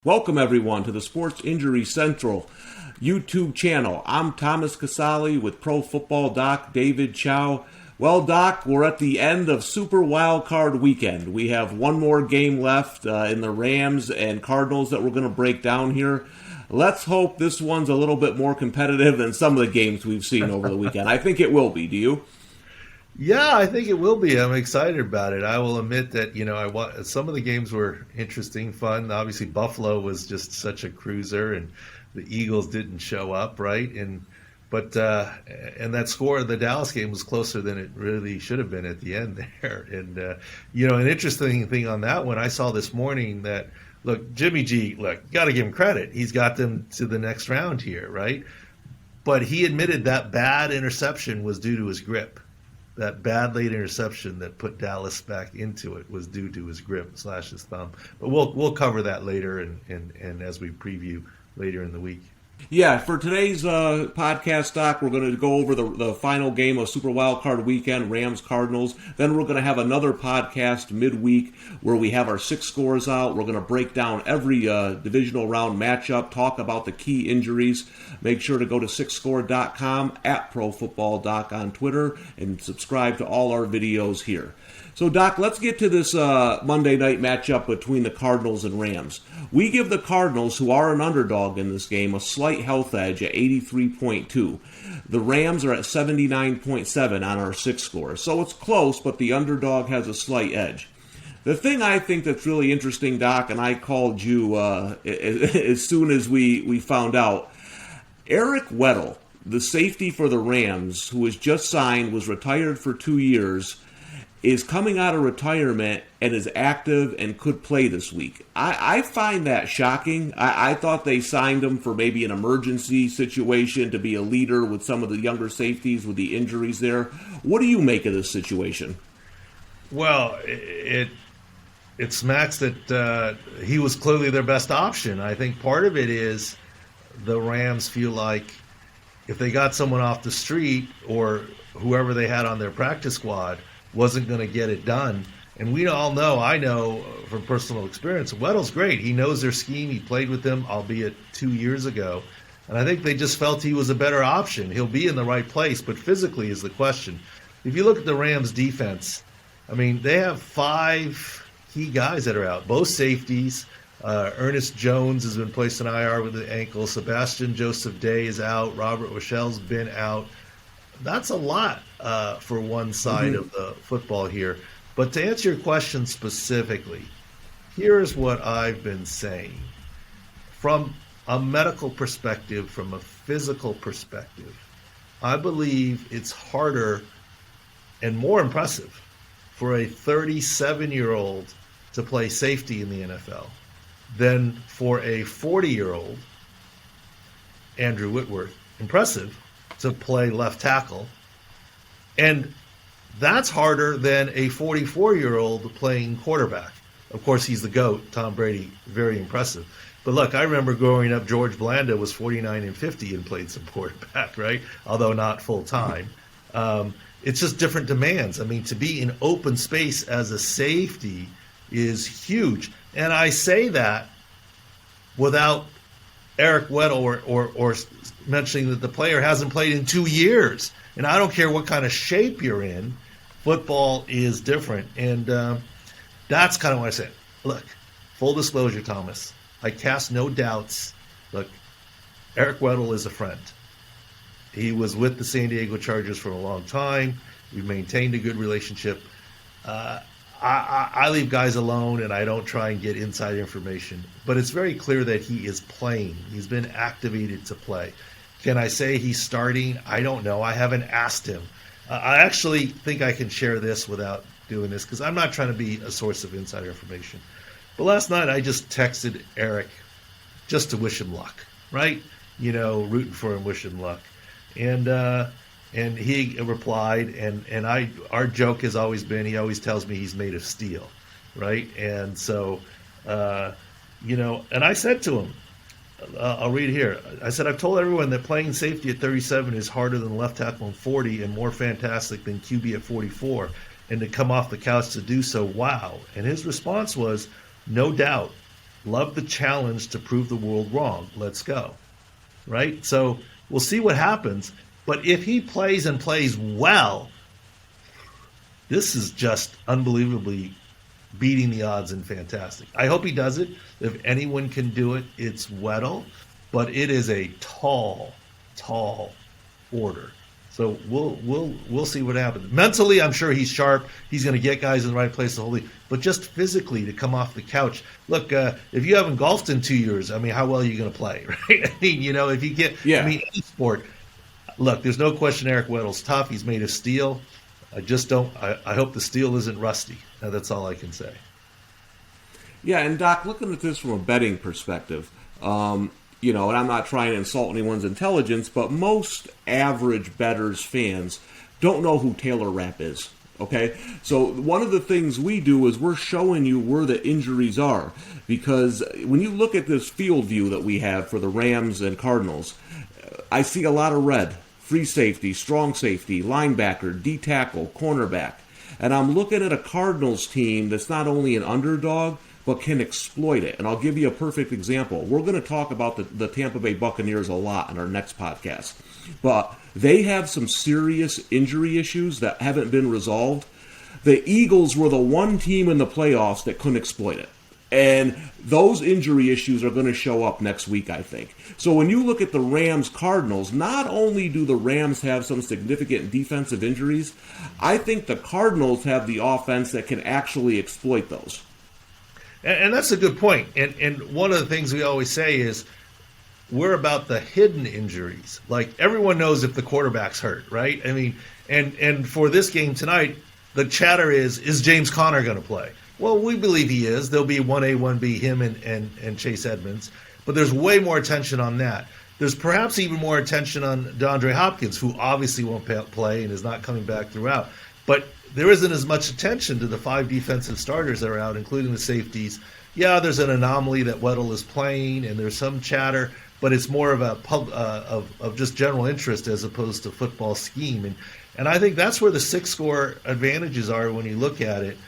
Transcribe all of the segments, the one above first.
Welcome, everyone, to the Sports Injury Central YouTube channel. I'm Thomas Casale with Pro Football Doc David Chao. Well, Doc, we're at the end of Super Wild Card Weekend. We have one more game left in the Rams and Cardinals that we're going to break down here. Let's hope this one's a little bit more competitive than some of the games we've seen over the weekend. I think it will be. Do you? Yeah, I think it will be. I'm excited about it. I will admit that, some of the games were interesting, fun. Obviously, Buffalo was just such a cruiser, and the Eagles didn't show up, right? And that score of the Dallas game was closer than it really should have been at the end there. And an interesting thing on that one, I saw this morning that, look, Jimmy G, look, got to give him credit. He's got them to the next round here, right? But he admitted that bad interception was due to his grip. That bad late interception that put Dallas back into it was due to his grip / his thumb. But we'll cover that later and as we preview later in the week. Yeah, for today's podcast, Doc, we're going to go over the final game of Super Wild Card Weekend, Rams-Cardinals. Then we're going to have another podcast midweek where we have our 6 scores out. We're going to break down every divisional round matchup, talk about the key injuries. Make sure to go to 6score.com, at ProFootballDoc on Twitter, and subscribe to all our videos here. So, Doc, let's get to this Monday night matchup between the Cardinals and Rams. We give the Cardinals, who are an underdog in this game, a slight health edge at 83.2. The Rams are at 79.7 on our 6 score. So it's close, but the underdog has a slight edge. The thing I think that's really interesting, Doc, and I called you as soon as we found out, Eric Weddle, the safety for the Rams, who was just signed, was retired for 2 years, is coming out of retirement and is active and could play this week. I find that shocking. I thought they signed him for maybe an emergency situation to be a leader with some of the younger safeties with the injuries there. What do you make of this situation? Well, it smacks that he was clearly their best option. I think part of it is the Rams feel like if they got someone off the street or whoever they had on their practice squad wasn't going to get it done. And we all know, I know from personal experience, Weddle's great. He knows their scheme. He played with them, albeit 2 years ago. And I think they just felt he was a better option. He'll be in the right place, but physically is the question. If you look at the Rams' defense, I mean, they have 5 key guys that are out, both safeties. Ernest Jones has been placed in IR with the ankle. Sebastian Joseph Day is out. Robert Rochelle's been out. That's a lot for one side of the football here. But to answer your question specifically, here's what I've been saying. From a medical perspective, from a physical perspective, I believe it's harder and more impressive for a 37-year-old to play safety in the NFL than for a 40-year-old, Andrew Whitworth, impressive, to play left tackle. And that's harder than a 44-year-old playing quarterback. Of course, he's the GOAT, Tom Brady, very impressive. But look, I remember growing up, George Blanda was 49 and 50 and played some quarterback, right? Although not full time. It's just different demands. I mean, to be in open space as a safety is huge. And I say that without Eric Weddle or mentioning that the player hasn't played in 2 years. And I don't care what kind of shape you're in, football is different. And that's kind of what I said. Look, full disclosure, Thomas, I cast no doubts. Look, Eric Weddle is a friend. He was with the San Diego Chargers for a long time. We maintained a good relationship. I leave guys alone and I don't try and get inside information. But it's very clear that he is playing. He's been activated to play. Can I say he's starting? I don't know. I haven't asked him. I actually think I can share this without doing this because I'm not trying to be a source of insider information. But last night I just texted Eric just to wish him luck, right? You know, rooting for him, wish him luck. And he replied, and our joke has always been, he always tells me he's made of steel, right? And so, and I said to him, I'll read here. I said, I've told everyone that playing safety at 37 is harder than left tackle at 40 and more fantastic than QB at 44. And to come off the couch to do so, wow. And his response was, no doubt. Love the challenge to prove the world wrong. Let's go. Right? So we'll see what happens. But if he plays and plays well, this is just unbelievably beating the odds and fantastic. I hope he does it. If anyone can do it, it's Weddle. But it is a tall order. So we'll see what happens. Mentally, I'm sure he's sharp. He's going to get guys in the right place the whole week. But just physically, to come off the couch. Look, if you haven't golfed in 2 years, I mean, how well are you going to play, right? I mean, if you get, any sport. Look, there's no question Eric Weddle's tough. He's made of steel. I hope the steel isn't rusty. That's all I can say. Yeah, and Doc, looking at this from a betting perspective, and I'm not trying to insult anyone's intelligence, but most average bettors, fans, don't know who Taylor Rapp is, okay? So one of the things we do is we're showing you where the injuries are, because when you look at this field view that we have for the Rams and Cardinals, I see a lot of red, free safety, strong safety, linebacker, D-tackle, cornerback, and I'm looking at a Cardinals team that's not only an underdog, but can exploit it. And I'll give you a perfect example. We're going to talk about the Tampa Bay Buccaneers a lot in our next podcast. But they have some serious injury issues that haven't been resolved. The Eagles were the one team in the playoffs that couldn't exploit it. And those injury issues are going to show up next week, I think. So when you look at the Rams-Cardinals, not only do the Rams have some significant defensive injuries, I think the Cardinals have the offense that can actually exploit those. And that's a good point. And one of the things we always say is we're about the hidden injuries. Like, everyone knows if the quarterback's hurt, right? I mean, and for this game tonight, the chatter is James Conner going to play? Well, we believe he is. There'll be 1A, 1B, him and Chase Edmonds. But there's way more attention on that. There's perhaps even more attention on DeAndre Hopkins, who obviously won't play and is not coming back throughout. But there isn't as much attention to the 5 defensive starters that are out, including the safeties. Yeah, there's an anomaly that Weddle is playing, and there's some chatter, but it's more of a of just general interest as opposed to football scheme. And I think that's where the 6-score advantages are when you look at it.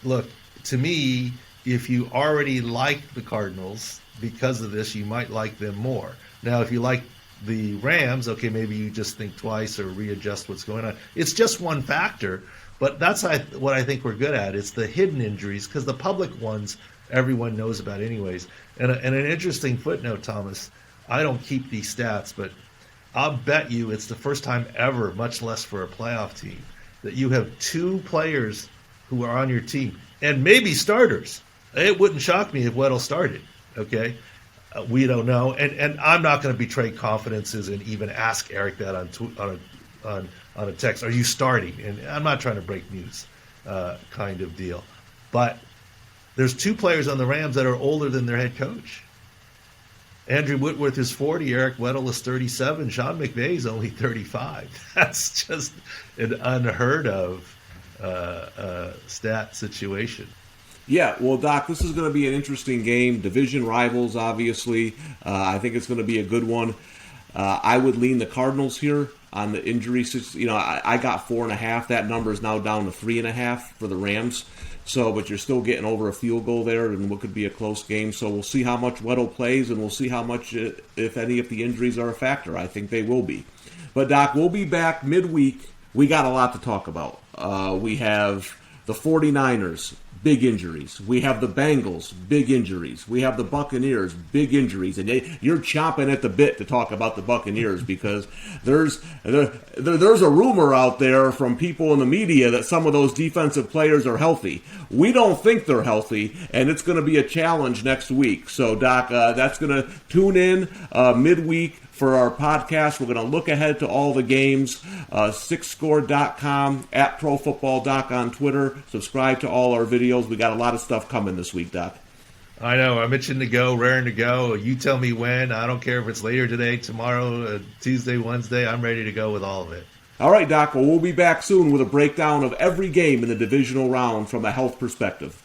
Look, to me, if you already like the Cardinals because of this, you might like them more. Now, if you like the Rams, okay, maybe you just think twice or readjust what's going on. It's just one factor, but that's what I think we're good at. It's the hidden injuries, because the public ones everyone knows about anyways. And an interesting footnote, Thomas, I don't keep these stats, but I'll bet you it's the first time ever, much less for a playoff team, that you have 2 players who are on your team, and maybe starters. It wouldn't shock me if Weddle started, okay? We don't know, and I'm not going to betray confidences and even ask Eric that on a text. Are you starting? And I'm not trying to break news, kind of deal. But there's 2 players on the Rams that are older than their head coach. Andrew Whitworth is 40. Eric Weddle is 37. Sean McVay is only 35. That's just an unheard of stat situation. Yeah, well, Doc, this is going to be an interesting game. Division rivals, obviously. I think it's going to be a good one. I would lean the Cardinals here on the injury. I got 4.5. That number is now down to 3.5 for the Rams. So, but you're still getting over a field goal there in what could be a close game. So we'll see how much Weddle plays, and we'll see how much, if any, if the injuries are a factor. I think they will be. But, Doc, we'll be back midweek. We got a lot to talk about. We have the 49ers. Big injuries. We have the Bengals, big injuries. We have the Buccaneers, big injuries. And you're chomping at the bit to talk about the Buccaneers because there's a rumor out there from people in the media that some of those defensive players are healthy. We don't think they're healthy, and it's going to be a challenge next week. So, Doc, that's going to tune in midweek for our podcast. We're going to look ahead to all the games. 6score.com, at ProFootballDoc on Twitter. Subscribe to all our videos. We got a lot of stuff coming this week, Doc. I know. I'm itching to go, raring to go. You tell me when. I don't care if it's later today, tomorrow, Tuesday, Wednesday. I'm ready to go with all of it. All right, Doc. Well, we'll be back soon with a breakdown of every game in the divisional round from a health perspective.